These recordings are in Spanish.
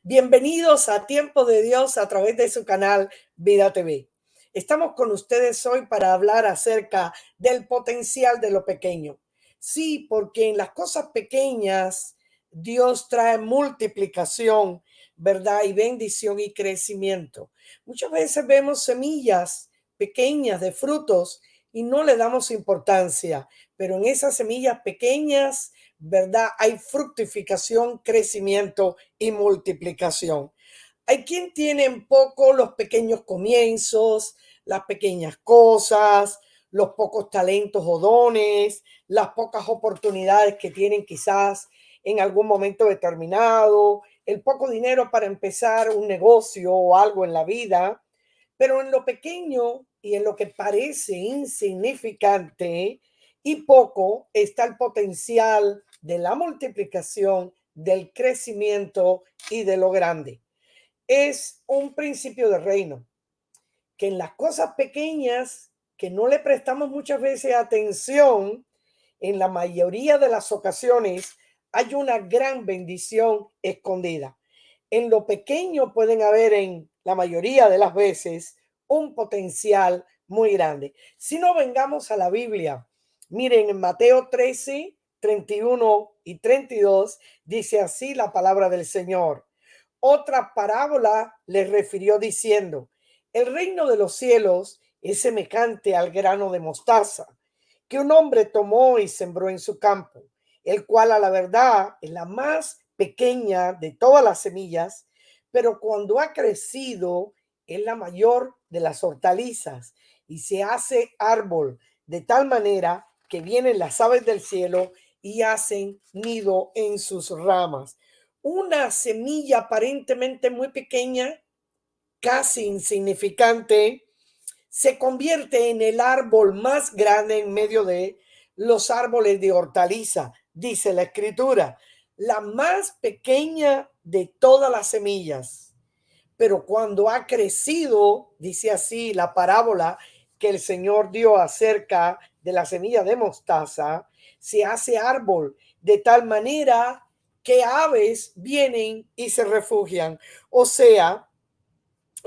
Bienvenidos a Tiempo de Dios a través de su canal Vida TV. Estamos con ustedes hoy para hablar acerca del potencial de lo pequeño. Sí, porque en las cosas pequeñas Dios trae multiplicación, ¿verdad? Y bendición y crecimiento. Muchas veces vemos semillas pequeñas de frutos y no le damos importancia, pero en esas semillas pequeñas, ¿verdad? Hay fructificación, crecimiento y multiplicación. Hay quien tiene en poco los pequeños comienzos, las pequeñas cosas, los pocos talentos o dones, las pocas oportunidades que tienen quizás en algún momento determinado, el poco dinero para empezar un negocio o algo en la vida, pero en lo pequeño y en lo que parece insignificante y poco está el potencial de la multiplicación, del crecimiento y de lo grande. Es un principio de reino, que en las cosas pequeñas que no le prestamos muchas veces atención, en la mayoría de las ocasiones hay una gran bendición escondida. En lo pequeño pueden haber en la mayoría de las veces un potencial muy grande. Si no, vengamos a la Biblia. Miren, en Mateo 13, 31 y 32 dice así la palabra del Señor. Otra parábola les refirió diciendo, el reino de los cielos es semejante al grano de mostaza que un hombre tomó y sembró en su campo, el cual a la verdad es la más pequeña de todas las semillas, pero cuando ha crecido es la mayor de las hortalizas y se hace árbol de tal manera que vienen las aves del cielo y hacen nido en sus ramas. Una semilla aparentemente muy pequeña, casi insignificante, se convierte en el árbol más grande en medio de los árboles de hortaliza, dice la escritura, la más pequeña de todas las semillas. Pero cuando ha crecido, dice así la parábola que el Señor dio acerca de la semilla de mostaza, se hace árbol de tal manera que aves vienen y se refugian. O sea,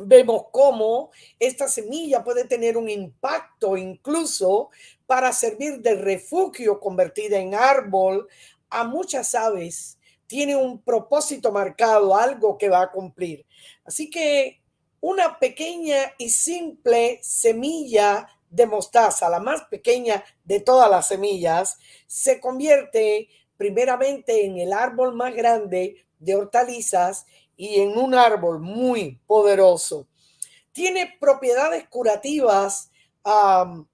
vemos cómo esta semilla puede tener un impacto incluso para servir de refugio convertida en árbol a muchas aves. Tiene un propósito marcado, algo que va a cumplir. Así que una pequeña y simple semilla de mostaza, la más pequeña de todas las semillas, se convierte primeramente en el árbol más grande de hortalizas y en un árbol muy poderoso. Tiene propiedades curativas, um,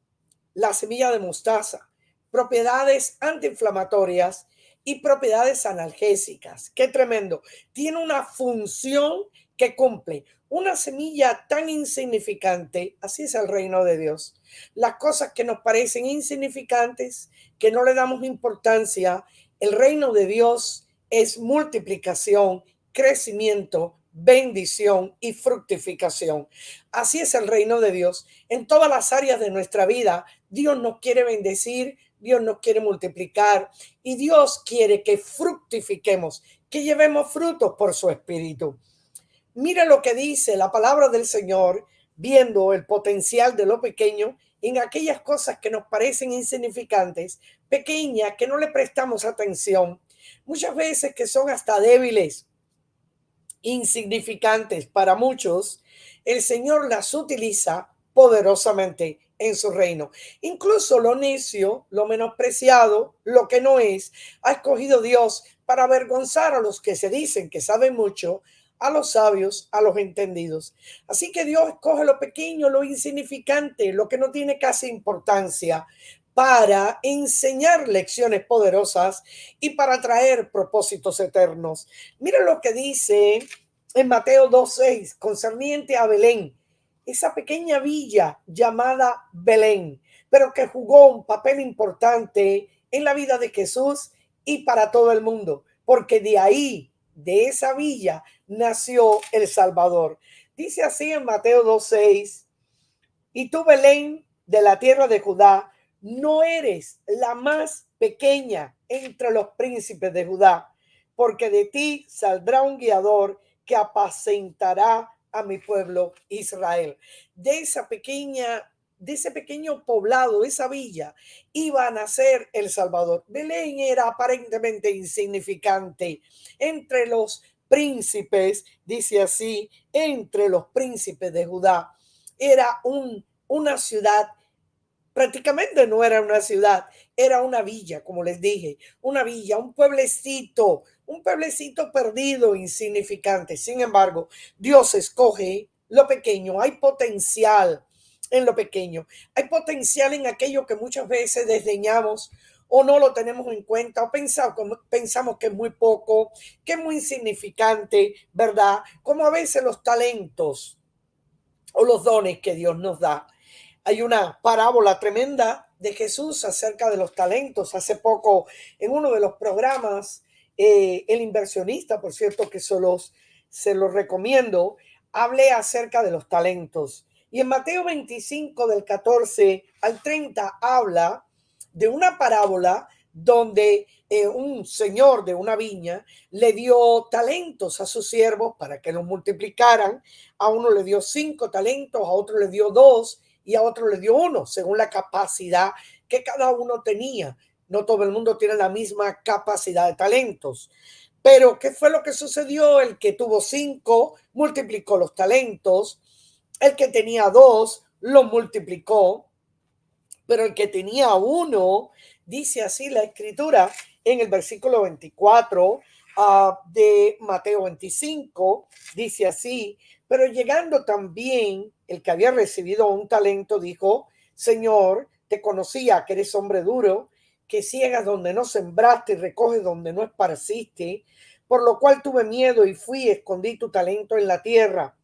la semilla de mostaza, propiedades antiinflamatorias y propiedades analgésicas. Qué tremendo. Tiene una función que cumple. Una semilla tan insignificante, así es el reino de Dios. Las cosas que nos parecen insignificantes, que no le damos importancia, el reino de Dios es multiplicación, crecimiento, bendición y fructificación. Así es el reino de Dios. En todas las áreas de nuestra vida, Dios nos quiere bendecir, Dios nos quiere multiplicar y Dios quiere que fructifiquemos, que llevemos frutos por su espíritu. Mira lo que dice la palabra del Señor, viendo el potencial de lo pequeño en aquellas cosas que nos parecen insignificantes, pequeñas, que no le prestamos atención, muchas veces que son hasta débiles, insignificantes para muchos, el Señor las utiliza poderosamente en su reino. Incluso lo necio, lo menospreciado, lo que no es, ha escogido Dios para avergonzar a los que se dicen que saben mucho, a los sabios, a los entendidos. Así que Dios escoge lo pequeño, lo insignificante, lo que no tiene casi importancia, para enseñar lecciones poderosas y para traer propósitos eternos. Mira lo que dice en Mateo 2:6 concerniente a Belén, esa pequeña villa llamada Belén, pero que jugó un papel importante en la vida de Jesús y para todo el mundo, porque de ahí, de esa villa, nació el Salvador. Dice así en Mateo 2:6, y tú, Belén, de la tierra de Judá, no eres la más pequeña entre los príncipes de Judá, porque de ti saldrá un guiador que apacentará a mi pueblo Israel. De esa pequeña, de ese pequeño poblado, esa villa, iba a nacer el Salvador. Belén era aparentemente insignificante entre los príncipes, dice así, entre los príncipes de Judá. Era una ciudad. Prácticamente no era una ciudad, era una villa, como les dije, una villa, un pueblecito perdido, insignificante. Sin embargo, Dios escoge lo pequeño, hay potencial en lo pequeño, hay potencial en aquello que muchas veces desdeñamos o no lo tenemos en cuenta o pensamos que es muy poco, que es muy insignificante, ¿verdad? Como a veces los talentos o los dones que Dios nos da. Hay una parábola tremenda de Jesús acerca de los talentos. Hace poco, en uno de los programas, El Inversionista, por cierto, que se los recomiendo, hablé acerca de los talentos. Y en Mateo 25, del 14 al 30, habla de una parábola donde un señor de una viña le dio talentos a sus siervos para que los multiplicaran. A uno le dio 5 talentos, a otro le dio 2 y a otro le dio 1, según la capacidad que cada uno tenía. No todo el mundo tiene la misma capacidad de talentos. Pero, ¿qué fue lo que sucedió? El que tuvo 5 multiplicó los talentos, el que tenía 2 los multiplicó, pero el que tenía 1, dice así la escritura en el versículo 24 de Mateo 25, dice así: pero llegando también el que había recibido un talento, dijo: Señor, te conocía que eres hombre duro, que ciegas donde no sembraste y recoges donde no esparciste, por lo cual tuve miedo y fui y escondí tu talento en la tierra.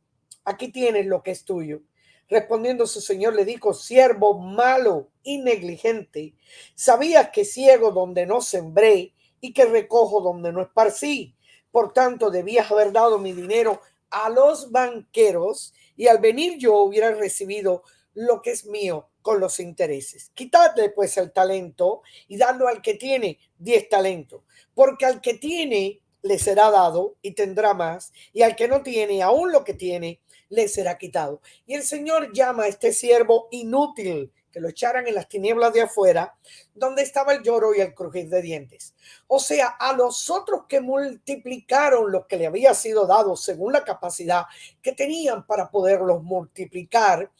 Aquí tienes lo que es tuyo. Respondiendo su señor le dijo: siervo malo y negligente, sabías que ciego donde no sembré y que recojo donde no esparcí. Por tanto, debías haber dado mi dinero a los banqueros y al venir yo hubiera recibido lo que es mío con los intereses. Quitadle pues el talento y dadlo al que tiene 10 talentos, porque al que tiene le será dado y tendrá más, y al que no tiene, aún lo que tiene, le será quitado. Y el Señor llama a este siervo inútil, que lo echaran en las tinieblas de afuera, donde estaba el lloro y el crujir de dientes. O sea, a los otros que multiplicaron lo que le había sido dado según la capacidad que tenían para poderlos multiplicar,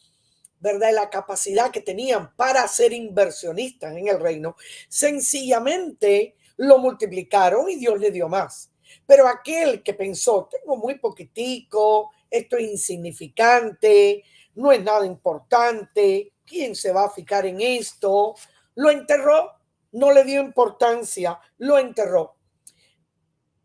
¿verdad? La capacidad que tenían para ser inversionistas en el reino, sencillamente lo multiplicaron y Dios le dio más. Pero aquel que pensó: tengo muy poquitico, esto es insignificante, no es nada importante, ¿quién se va a fijar en esto? Lo enterró, no le dio importancia, lo enterró.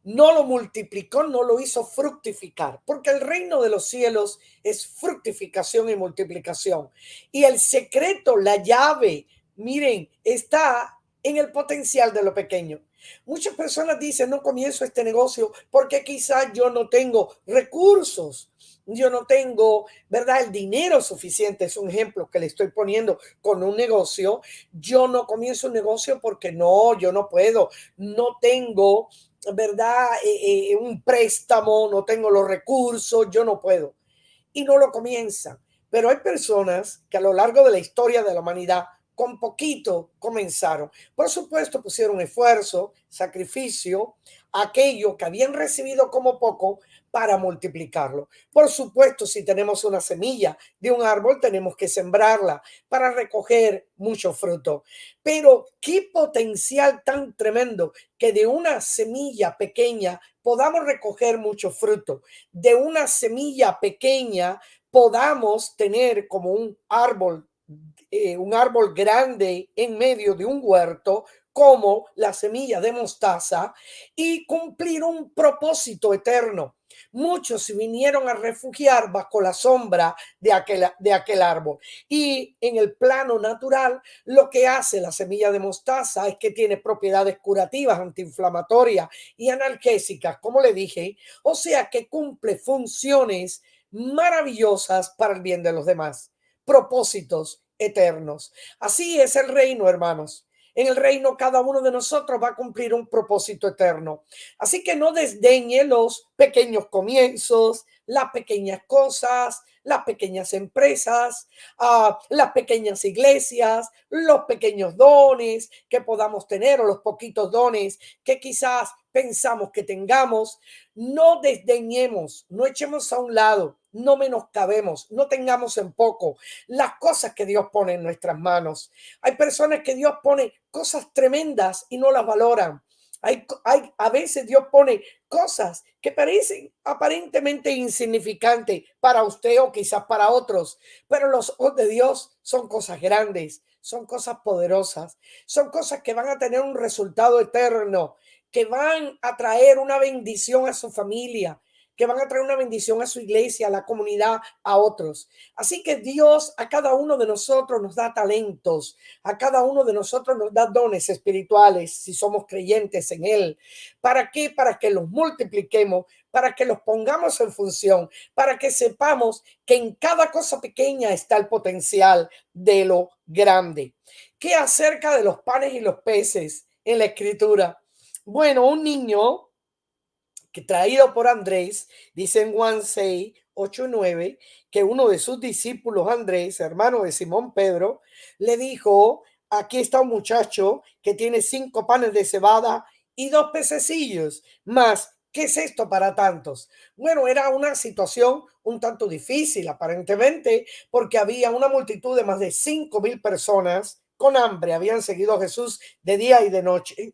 No lo multiplicó, no lo hizo fructificar, porque el reino de los cielos es fructificación y multiplicación. Y el secreto, la llave, miren, está en el potencial de lo pequeño. Muchas personas dicen: no comienzo este negocio porque quizás yo no tengo recursos, yo no tengo, ¿verdad?, el dinero suficiente. Es un ejemplo que le estoy poniendo con un negocio. Yo no comienzo un negocio porque no, yo no puedo, no tengo, ¿verdad? Un préstamo, no tengo los recursos, yo no puedo. Y no lo comienzan. Pero hay personas que a lo largo de la historia de la humanidad, con poquito comenzaron. Por supuesto, pusieron esfuerzo, sacrificio, aquello que habían recibido como poco para multiplicarlo. Por supuesto, si tenemos una semilla de un árbol, tenemos que sembrarla para recoger mucho fruto. Pero qué potencial tan tremendo que de una semilla pequeña podamos recoger mucho fruto. De una semilla pequeña podamos tener como un árbol grande en medio de un huerto, como la semilla de mostaza, y cumplir un propósito eterno. Muchos se vinieron a refugiar bajo la sombra de aquel árbol. Y en el plano natural, lo que hace la semilla de mostaza es que tiene propiedades curativas, antiinflamatorias y analgésicas, como le dije. O sea que cumple funciones maravillosas para el bien de los demás, propósitos eternos. Así es el reino, hermanos. En el reino cada uno de nosotros va a cumplir un propósito eterno. Así que no desdeñe los pequeños comienzos, las pequeñas cosas, las pequeñas empresas, las pequeñas iglesias, los pequeños dones que podamos tener o los poquitos dones que quizás pensamos que tengamos. No desdeñemos, no echemos a un lado, no menoscabemos, no tengamos en poco las cosas que Dios pone en nuestras manos. Hay personas que Dios pone cosas tremendas y no las valoran. A veces Dios pone cosas que parecen aparentemente insignificantes para usted o quizás para otros, pero los ojos de Dios son cosas grandes, son cosas poderosas, son cosas que van a tener un resultado eterno, que van a traer una bendición a su familia, que van a traer una bendición a su iglesia, a la comunidad, a otros. Así que Dios a cada uno de nosotros nos da talentos, a cada uno de nosotros nos da dones espirituales si somos creyentes en Él. ¿Para qué? Para que los multipliquemos, para que los pongamos en función, para que sepamos que en cada cosa pequeña está el potencial de lo grande. ¿Qué acerca de los panes y los peces en la escritura? Bueno, un niño que traído por Andrés, dice en Juan 6, 8 y 9, que uno de sus discípulos, Andrés, hermano de Simón Pedro, le dijo, aquí está un muchacho que tiene 5 panes de cebada y 2 pececillos, más, ¿qué es esto para tantos? Bueno, era una situación un tanto difícil aparentemente, porque había una multitud de más de 5,000 personas con hambre, habían seguido a Jesús de día y de noche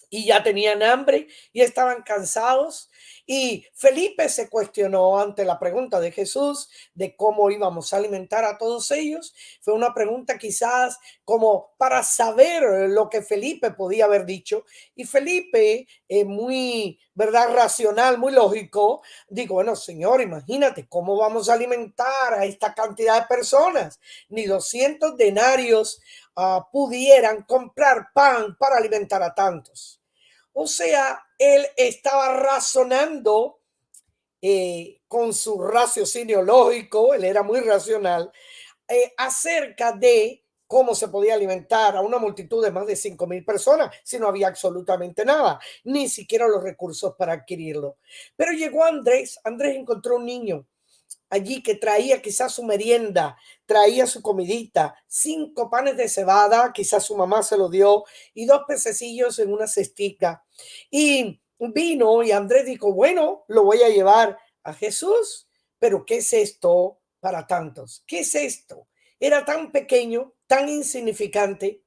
y ya tenían hambre y estaban cansados. Y Felipe se cuestionó ante la pregunta de Jesús de cómo íbamos a alimentar a todos ellos. Fue una pregunta quizás como para saber lo que Felipe podía haber dicho. Y Felipe, muy, ¿verdad? Racional, muy lógico, digo, bueno, Señor, imagínate cómo vamos a alimentar a esta cantidad de personas. Ni 200 denarios pudieran comprar pan para alimentar a tantos. O sea, él estaba razonando con su raciocinio lógico, él era muy racional, acerca de cómo se podía alimentar a una multitud de más de 5,000 personas si no había absolutamente nada, ni siquiera los recursos para adquirirlo. Pero llegó Andrés, Andrés encontró un niño allí que traía quizás su merienda, traía su comidita, 5 panes de cebada, quizás su mamá se lo dio, y 2 pececillos en una cestica. Y vino y Andrés dijo, bueno, lo voy a llevar a Jesús, pero ¿qué es esto para tantos? ¿Qué es esto? Era tan pequeño, tan insignificante.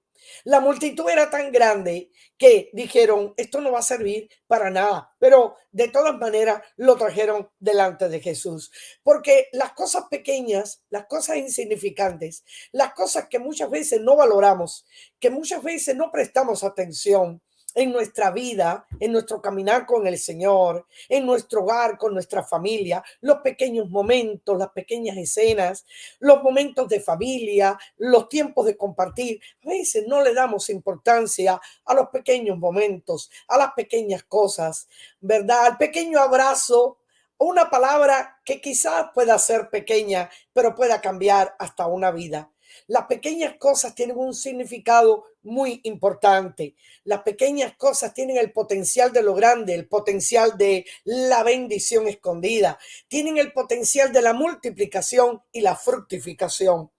La multitud era tan grande que dijeron, esto no va a servir para nada, pero de todas maneras lo trajeron delante de Jesús, porque las cosas pequeñas, las cosas insignificantes, las cosas que muchas veces no valoramos, que muchas veces no prestamos atención, en nuestra vida, en nuestro caminar con el Señor, en nuestro hogar, con nuestra familia, los pequeños momentos, las pequeñas escenas, los momentos de familia, los tiempos de compartir. A veces no le damos importancia a los pequeños momentos, a las pequeñas cosas, ¿verdad? Al pequeño abrazo, una palabra que quizás pueda ser pequeña, pero pueda cambiar hasta una vida. Las pequeñas cosas tienen un significado muy importante. Las pequeñas cosas tienen el potencial de lo grande, el potencial de la bendición escondida, tienen el potencial de la multiplicación y la fructificación.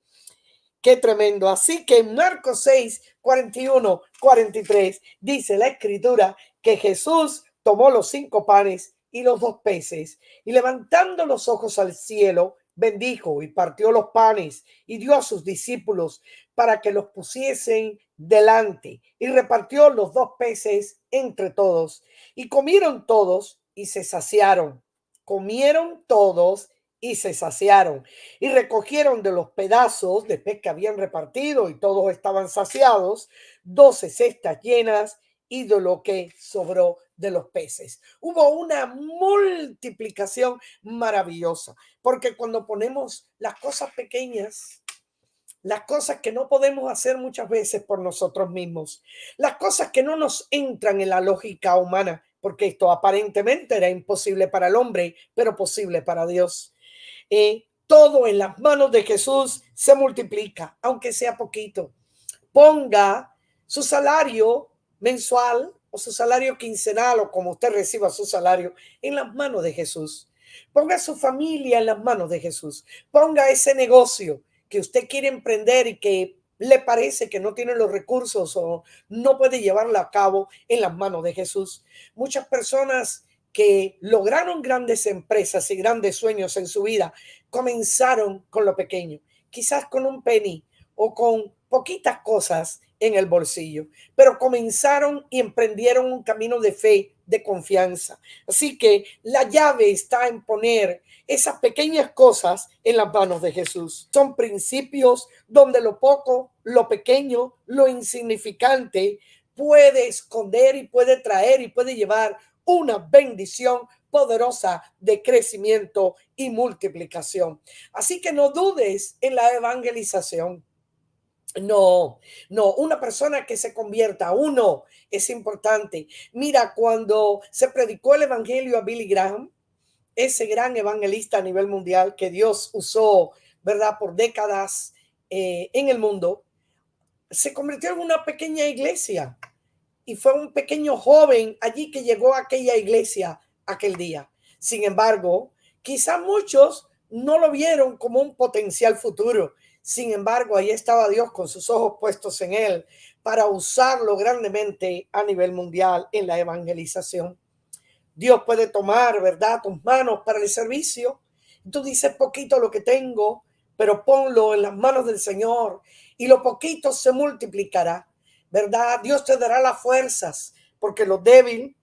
Qué tremendo. Así que en Marcos 6, 41, 43 dice la escritura que Jesús tomó los 5 panes y los 2 peces y levantando los ojos al cielo, bendijo y partió los panes y dio a sus discípulos para que los pusiesen delante y repartió los 2 peces entre todos y comieron todos y se saciaron. Comieron todos y se saciaron y recogieron de los pedazos de pez que habían repartido y todos estaban saciados, 12 cestas llenas y de lo que sobró de los peces. Hubo una multiplicación maravillosa, porque cuando ponemos las cosas pequeñas, las cosas que no podemos hacer muchas veces por nosotros mismos, las cosas que no nos entran en la lógica humana, porque esto aparentemente era imposible para el hombre, pero posible para Dios. Todo en las manos de Jesús se multiplica, aunque sea poquito. ponga su salario mensual o su salario quincenal o como usted reciba su salario en las manos de Jesús. Ponga su familia en las manos de Jesús. Ponga ese negocio que usted quiere emprender y que le parece que no tiene los recursos o no puede llevarlo a cabo en las manos de Jesús. Muchas personas que lograron grandes empresas y grandes sueños en su vida comenzaron con lo pequeño, quizás con un penny o con poquitas cosas en el bolsillo, pero comenzaron y emprendieron un camino de fe, de confianza. Así que la llave está en poner esas pequeñas cosas en las manos de Jesús. Son principios donde lo poco, lo pequeño, lo insignificante puede esconder y puede traer y puede llevar una bendición poderosa de crecimiento y multiplicación. Así que no dudes en la evangelización. No, no, una persona que se convierta, uno, es importante. Mira, cuando se predicó el evangelio a Billy Graham, ese gran evangelista a nivel mundial que Dios usó, ¿verdad?, por décadas en el mundo, se convirtió en una pequeña iglesia y fue un pequeño joven allí que llegó a aquella iglesia aquel día. Sin embargo, quizá muchos no lo vieron como un potencial futuro. Sin embargo, ahí estaba Dios con sus ojos puestos en él para usarlo grandemente a nivel mundial en la evangelización. Dios puede tomar, ¿verdad?, tus manos para el servicio. Tú dices poquito lo que tengo, pero ponlo en las manos del Señor y lo poquito se multiplicará, ¿verdad? Dios te dará las fuerzas porque lo débil,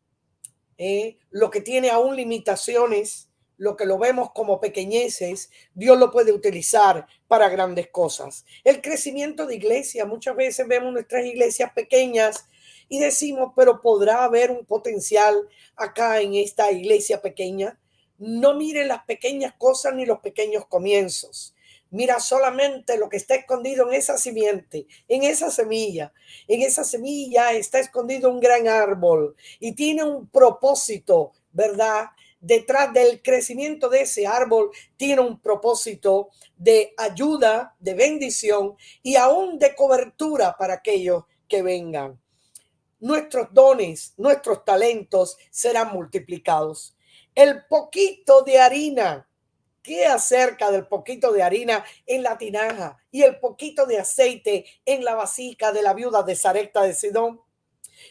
lo que tiene aún limitaciones, lo que lo vemos como pequeñeces, Dios lo puede utilizar para grandes cosas. El crecimiento de iglesia, muchas veces vemos nuestras iglesias pequeñas y decimos, pero ¿podrá haber un potencial acá en esta iglesia pequeña? No mire las pequeñas cosas ni los pequeños comienzos. Mira solamente lo que está escondido en esa simiente, en esa semilla. En esa semilla está escondido un gran árbol y tiene un propósito, ¿verdad? Detrás del crecimiento de ese árbol tiene un propósito de ayuda, de bendición y aún de cobertura para aquellos que vengan. Nuestros dones, nuestros talentos serán multiplicados. El poquito de harina, ¿qué acerca del poquito de harina en la tinaja y el poquito de aceite en la vasija de la viuda de Sarepta de Sidón?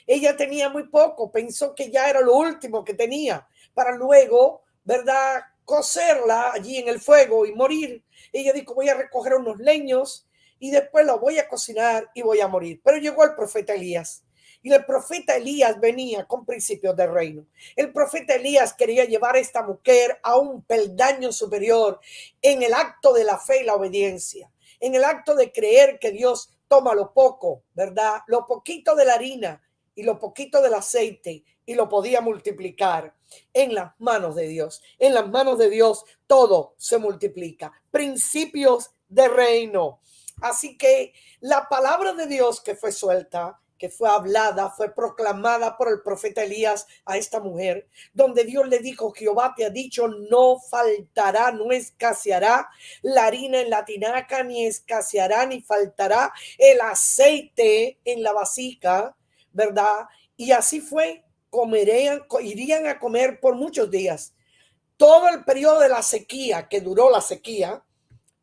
Ella tenía muy poco, pensó que ya era lo último que tenía para luego, ¿verdad?, cocerla allí en el fuego y morir. Ella dijo, voy a recoger unos leños y después lo voy a cocinar y voy a morir. Pero llegó el profeta Elías. Y el profeta Elías venía con principios de reino. El profeta Elías quería llevar a esta mujer a un peldaño superior en el acto de la fe y la obediencia, en el acto de creer que Dios toma lo poco, ¿verdad? Lo poquito de la harina y lo poquito del aceite y lo podía multiplicar en las manos de Dios. En las manos de Dios todo se multiplica. Principios de reino. Así que la palabra de Dios que fue suelta, que fue hablada, fue proclamada por el profeta Elías a esta mujer, donde Dios le dijo, Jehová te ha dicho, no faltará, no escaseará la harina en la tinaca, ni escaseará, ni faltará el aceite en la vasija, ¿verdad? Y así fue, irían a comer por muchos días. Todo el periodo de la sequía, que duró la sequía,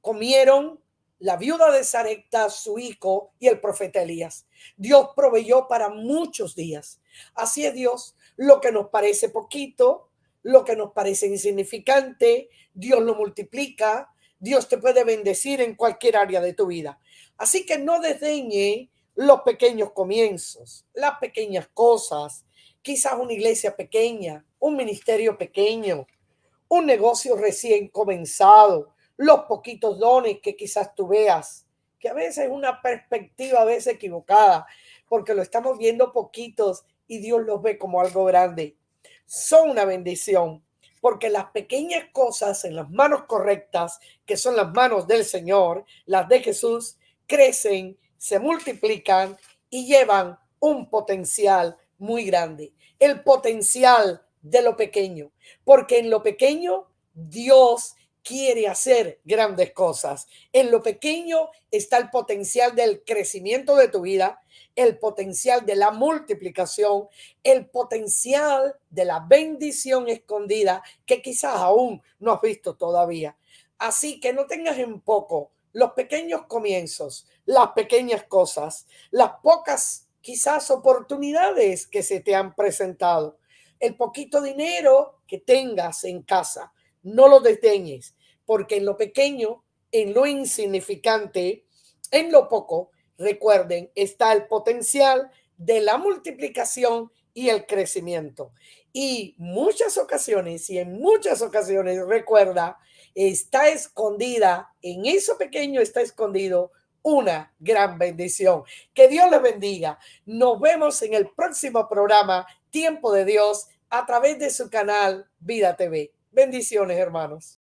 comieron la viuda de Sarepta, su hijo y el profeta Elías. Dios proveyó para muchos días. Así es Dios. Lo que nos parece poquito, lo que nos parece insignificante, Dios lo multiplica. Dios te puede bendecir en cualquier área de tu vida. Así que no desdeñe los pequeños comienzos, las pequeñas cosas, quizás una iglesia pequeña, un ministerio pequeño, un negocio recién comenzado, los poquitos dones que quizás tú veas, que a veces es una perspectiva a veces equivocada, porque lo estamos viendo poquitos y Dios los ve como algo grande. Son una bendición, porque las pequeñas cosas en las manos correctas, que son las manos del Señor, las de Jesús, crecen, se multiplican y llevan un potencial muy grande. El potencial de lo pequeño, porque en lo pequeño Dios quiere hacer grandes cosas. En lo pequeño está el potencial del crecimiento de tu vida, el potencial de la multiplicación, el potencial de la bendición escondida que quizás aún no has visto todavía. Así que no tengas en poco los pequeños comienzos, las pequeñas cosas, las pocas quizás oportunidades que se te han presentado, el poquito dinero que tengas en casa. No lo desdeñes, porque en lo pequeño, en lo insignificante, en lo poco, recuerden, está el potencial de la multiplicación y el crecimiento. Y muchas ocasiones, y en muchas ocasiones, recuerda, está escondida, en eso pequeño está escondido una gran bendición. Que Dios les bendiga. Nos vemos en el próximo programa Tiempo de Dios a través de su canal Vida TV. Bendiciones, hermanos.